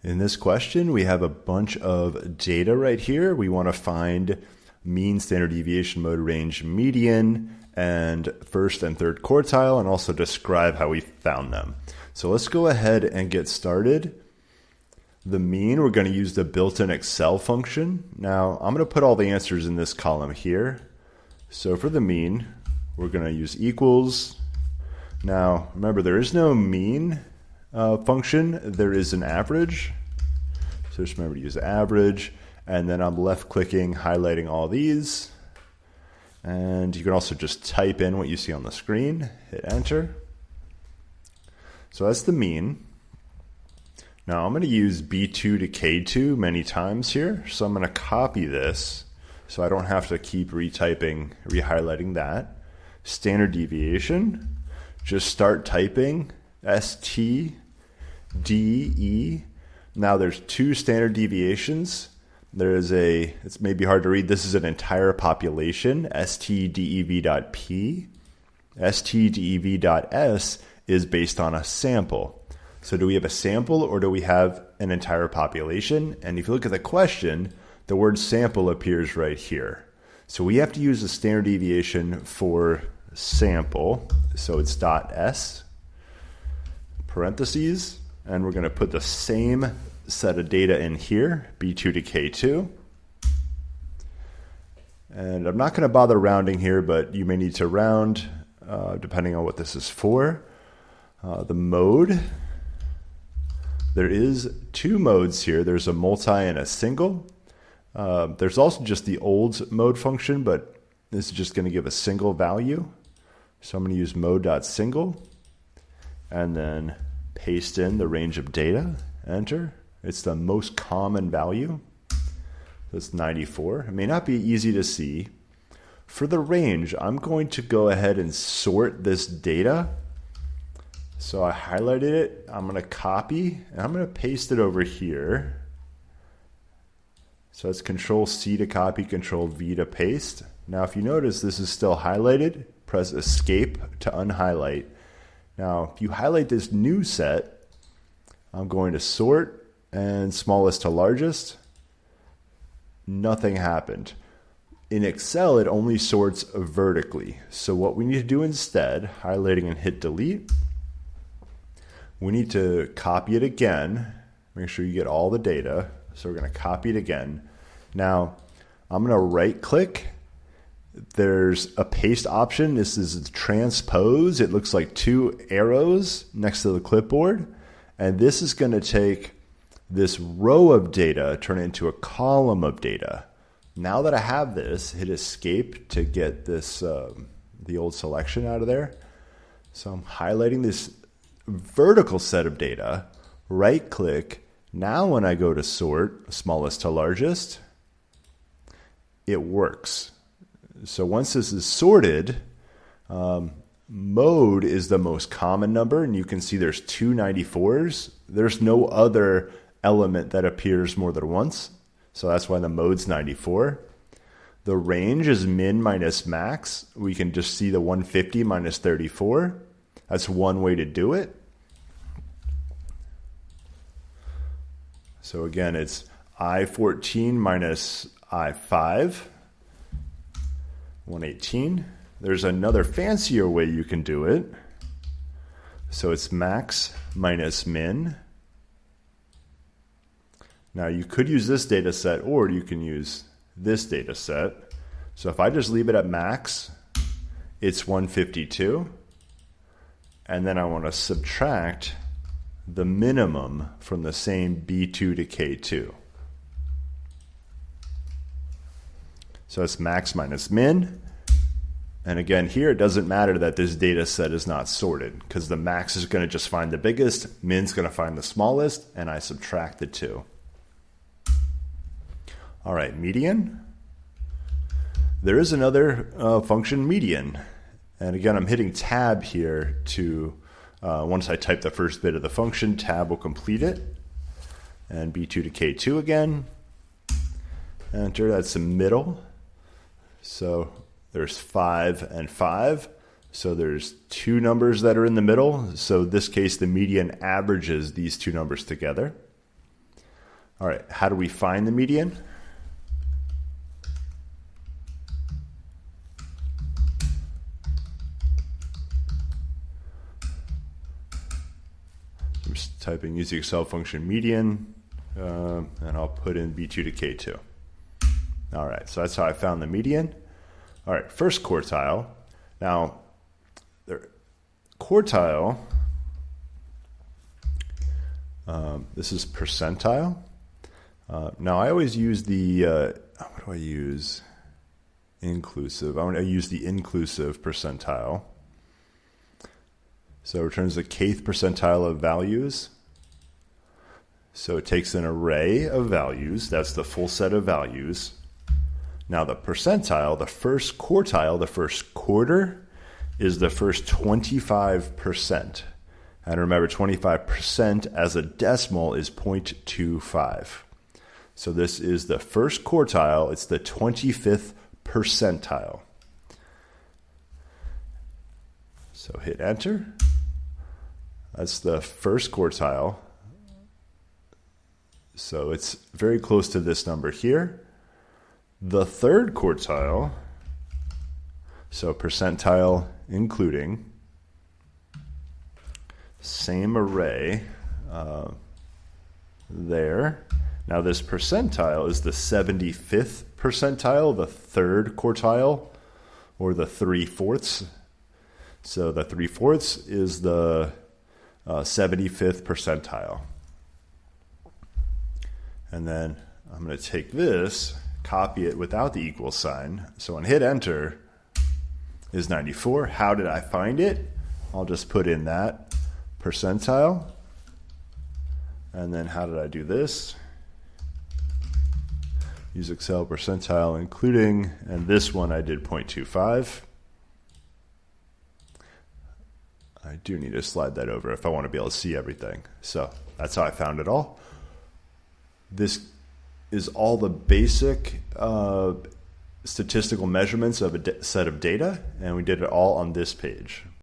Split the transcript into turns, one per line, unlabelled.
In this question, we have a bunch of data right here. We want to find mean, standard deviation, mode range, median, and first and third quartile, and also describe how we found them. So let's go ahead and get started. The mean, we're going to use the built-in Excel function. Now, I'm going to put all the answers in this column here. So for the mean, we're going to use equals. Now, remember, there is no mean function. There is an average. So just remember to use average. And then I'm left-clicking, highlighting all these. And you can also just type in what you see on the screen. Hit enter. So that's the mean. Now I'm going to use B2 to K2 many times here. So I'm going to copy this so I don't have to keep rehighlighting that. Standard deviation. Just start typing STDE. Now there's two standard deviations. There is it's maybe hard to read. This is an entire population, STDEV.P. STDEV.S is based on a sample. So do we have a sample or do we have an entire population? And if you look at the question, the word sample appears right here. So we have to use the standard deviation for sample. So it's .S, parentheses, and we're going to put the same set of data in here, B2 to K2. And I'm not going to bother rounding here, but you may need to round depending on what this is for. The mode, there is two modes here. There's a multi and a single. There's also just the old mode function, but this is just going to give a single value. So I'm going to use mode.single and then paste in the range of data, enter. It's the most common value. That's 94. It may not be easy to see. For the range, I'm going to go ahead and sort this data. So I highlighted it. I'm going to copy and I'm going to paste it over here. So it's Control C to copy, Control V to paste. Now if you notice this is still highlighted, press Escape to unhighlight. Now if you highlight this new set, I'm going to sort and smallest to largest. Nothing happened. In Excel, it only sorts vertically. So what we need to do instead, highlighting and hit delete, we need to copy it again. Make sure you get all the data. So we're going to copy it again. Now, I'm going to right click. There's a paste option. This is transpose. It looks like two arrows next to the clipboard. And this is going to take this row of data, turn it into a column of data. Now that I have this, hit escape to get this the old selection out of there. So I'm highlighting this vertical set of data, right click. Now when I go to sort, smallest to largest, it works. So once this is sorted, mode is the most common number, and you can see there's two 94s. There's no other element that appears more than once. So that's why the mode's 94. The range is min minus max. We can just see the 150 minus 34. That's one way to do it. So again, it's I14 minus I5, 118. There's another fancier way you can do it. So it's max minus min. Now you could use this data set or you can use this data set. So if I just leave it at max, it's 152. And then I want to subtract the minimum from the same B2 to K2. So it's max minus min. And again, here it doesn't matter that this data set is not sorted because the max is going to just find the biggest, min's going to find the smallest, and I subtract the two. All right, median. There is another function, median. And again, I'm hitting tab here to, once I type the first bit of the function, tab will complete it. And B2 to K2 again. Enter, that's the middle. So there's 5 and 5. So there's two numbers that are in the middle. So in this case, the median averages these two numbers together. All right, how do we find the median? I'm just typing use the Excel function median, and I'll put in B2 to K2. All right, so that's how I found the median. All right, first quartile. Now, the quartile, this is percentile. Now, I always use the, what do I use? Inclusive. I want to use the inclusive percentile. So it returns the kth percentile of values. So it takes an array of values. That's the full set of values. Now the percentile, the first quartile, the first quarter, is the first 25%. And remember, 25% as a decimal is 0.25. So this is the first quartile. It's the 25th percentile. So hit enter. That's the first quartile. So it's very close to this number here. The third quartile, so percentile including, same array there. Now this percentile is the 75th percentile, the third quartile, or the 3/4. So the 3/4 is the 75th percentile. And then I'm going to take this, copy it without the equal sign. So when hit enter is 94. How did I find it? I'll just put in that percentile. And then how did I do this? Use Excel percentile including, and this one I did 0.25. I do need to slide that over if I want to be able to see everything. So that's how I found it all. This is all the basic statistical measurements of a set of data, and we did it all on this page.